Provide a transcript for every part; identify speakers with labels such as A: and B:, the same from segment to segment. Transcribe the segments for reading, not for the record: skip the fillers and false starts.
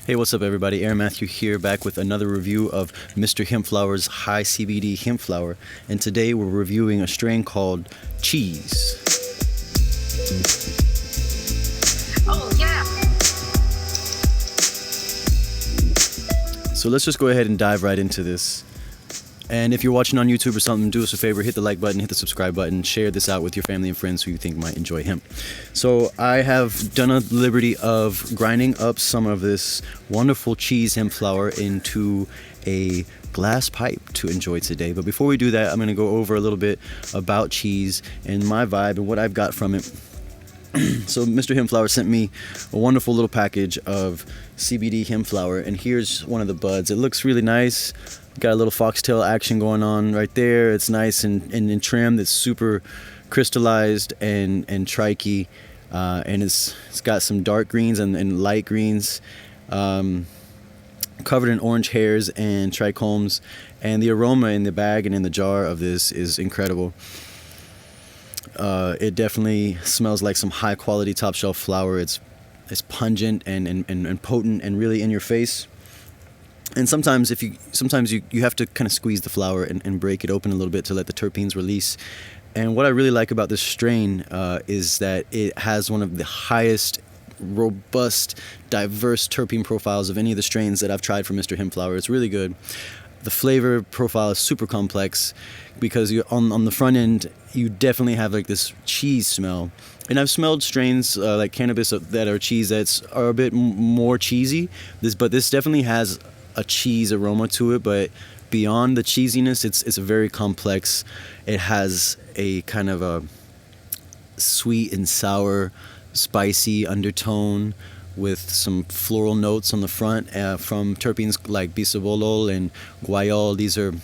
A: Hey, what's up, everybody? Aaron Matthew here, back with another review of Mr. Hemp Flower's high CBD hemp flower. And today we're reviewing a strain called Cheese.
B: Oh, yeah.
A: So let's just go ahead and dive right into this. And if you're watching on YouTube or something, do us a favor, hit the like button, hit the subscribe button, share this out with your family and friends who you think might enjoy hemp. So I have done a liberty of grinding up some of this wonderful cheese hemp flower into a glass pipe to enjoy today. But before we do that, I'm going to go over a little bit about cheese and my vibe and what I've got from it. So Mr. Hemp Flower sent me a wonderful little package of CBD hemp flower, and here's one of the buds. It looks really nice. Got a little foxtail action going on right there. It's nice and trimmed. It's super crystallized and tricky, and it's got some dark greens and light greens, covered in orange hairs and trichomes, and the aroma in the bag and in the jar of this is incredible. It definitely smells like some high quality top shelf flower. It's pungent and potent and really in your face. And sometimes you have to kind of squeeze the flower and break it open a little bit to let the terpenes release. And what I really like about this strain is that it has one of the highest robust, diverse terpene profiles of any of the strains that I've tried from Mr. Hemp Flower. It's really good. The flavor profile is super complex because you on the front end you definitely have like this cheese smell. And I've smelled strains like cannabis that are cheese that are a bit more cheesy. But this definitely has a cheese aroma to it. But beyond the cheesiness, it's a very complex. It has a kind of a sweet and sour, spicy undertone with some floral notes on the front from terpenes like bisabolol and guayol. These are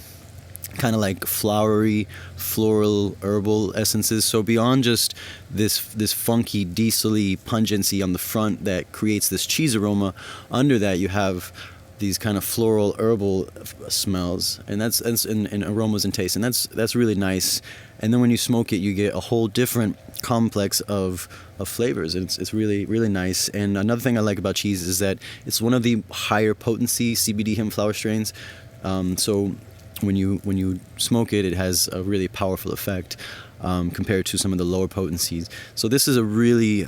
A: kind of like flowery, floral, herbal essences. So beyond just this funky, diesel-y pungency on the front that creates this cheese aroma, under that you have these kind of floral, herbal smells, and that's and aromas and taste, and that's really nice. And then when you smoke it, you get a whole different complex of flavors. It's really, really nice. And another thing I like about cheese is that it's one of the higher potency CBD hemp flower strains. So when you smoke it, it has a really powerful effect compared to some of the lower potencies. So this is a really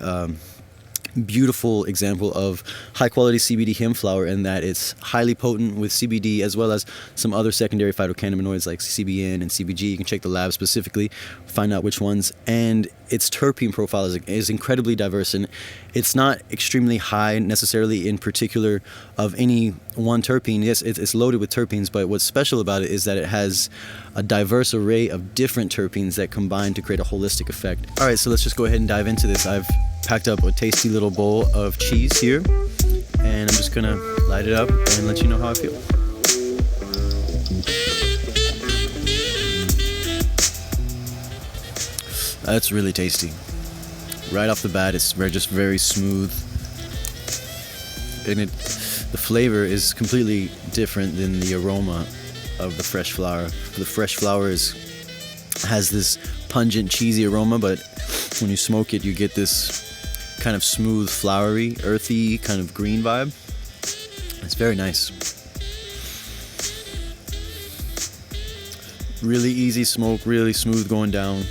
A: beautiful example of high quality CBD hemp flower in that it's highly potent with CBD as well as some other secondary phytocannabinoids like CBN and CBG. You can check the lab specifically, find out which ones. And its terpene profile is incredibly diverse, and it's not extremely high necessarily in particular of any one terpene. Yes, it's loaded with terpenes, but what's special about it is that it has a diverse array of different terpenes that combine to create a holistic effect. All right, so let's just go ahead and dive into this. I've packed up a tasty little bowl of cheese here, and I'm just gonna light it up and let you know how I feel. That's really tasty. Right off the bat, it's just very smooth, and the flavor is completely different than the aroma of the fresh flower. The fresh flower has this pungent, cheesy aroma, but when you smoke it, you get this kind of smooth, flowery, earthy kind of green vibe. It's very nice. Really easy smoke, really smooth going down.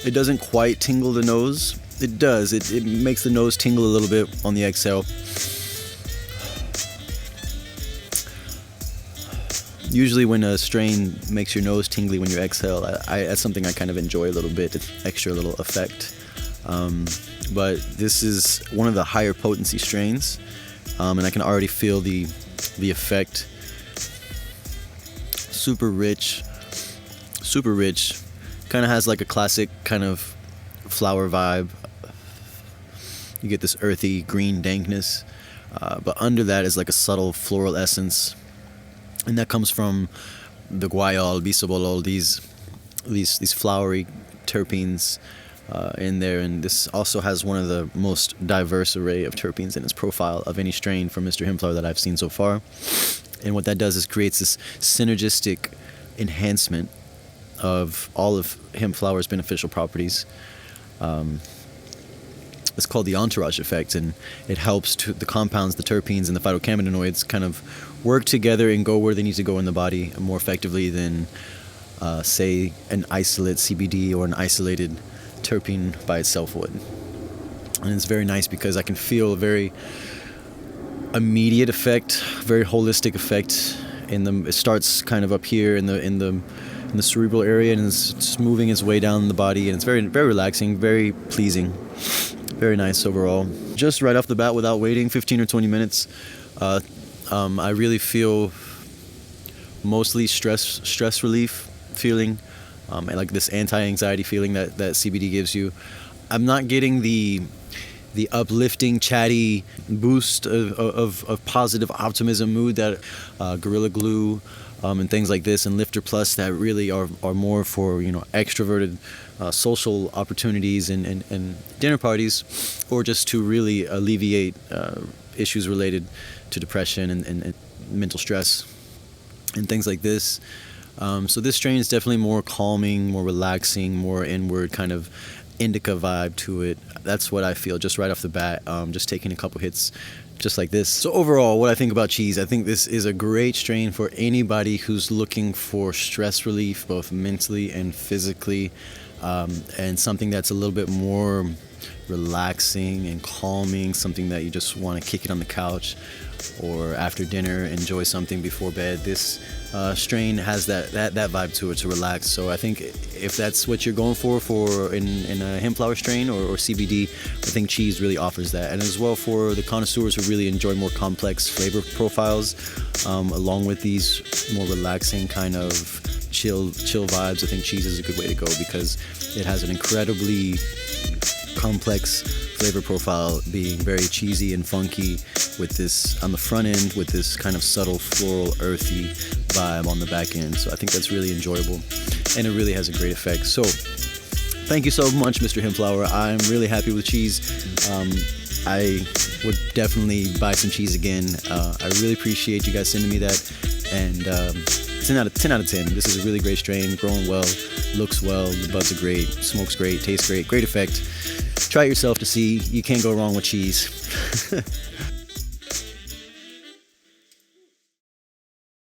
A: It doesn't quite tingle the nose. It does. It makes the nose tingle a little bit on the exhale. Usually when a strain makes your nose tingly when you exhale, that's something I kind of enjoy a little bit. It's extra little effect. But this is one of the higher potency strains, and I can already feel the effect. Super rich. Kind of has like a classic kind of flower vibe. You get this earthy green dankness, but under that is like a subtle floral essence. And that comes from the guayol, bisabolol, these flowery terpenes in there. And this also has one of the most diverse array of terpenes in its profile of any strain from Mr. Hemp Flower that I've seen so far. And what that does is creates this synergistic enhancement of all of hemp flower's beneficial properties. It's called the entourage effect, and it helps to the compounds, the terpenes, and the phytocannabinoids kind of work together and go where they need to go in the body more effectively than, say, an isolate CBD or an isolated terpene by itself would. And it's very nice because I can feel a very immediate effect, very holistic effect in them. It starts kind of up here in the cerebral area, and it's moving its way down the body, and it's very, very relaxing, very pleasing, very nice overall. Just right off the bat, without waiting 15 or 20 minutes, I really feel mostly stress relief feeling, and like this anti-anxiety feeling that CBD gives you. I'm not getting the uplifting, chatty boost of positive optimism mood that Gorilla Glue and things like this and Lifter Plus that really are more for, extroverted social opportunities and dinner parties, or just to really alleviate issues related to depression and mental stress and things like this. So this strain is definitely more calming, more relaxing, more inward kind of indica vibe to it. That's what I feel just right off the bat, just taking a couple hits just like this. So overall, what I think about Cheese, I think this is a great strain for anybody who's looking for stress relief, both mentally and physically, and something that's a little bit more relaxing and calming, something that you just want to kick it on the couch or after dinner, enjoy something before bed. This strain has that vibe to it, to relax. So I think if that's what you're going for in a hemp flower strain or CBD, I think Cheese really offers that. And as well for the connoisseurs who really enjoy more complex flavor profiles, along with these more relaxing kind of chill vibes, I think Cheese is a good way to go because it has an incredibly complex flavor profile, being very cheesy and funky with this on the front end, with this kind of subtle floral earthy vibe on the back end. So I think that's really enjoyable, and it really has a great effect. So thank you so much, Mr. Hemp Flower. I'm really happy with Cheese. I would definitely buy some Cheese again. I really appreciate you guys sending me that, and 10 out of 10. This is a really great strain, growing well, looks well, the buds are great, smokes great, tastes great, great effect. Try it yourself to see. You can't go wrong with Cheese.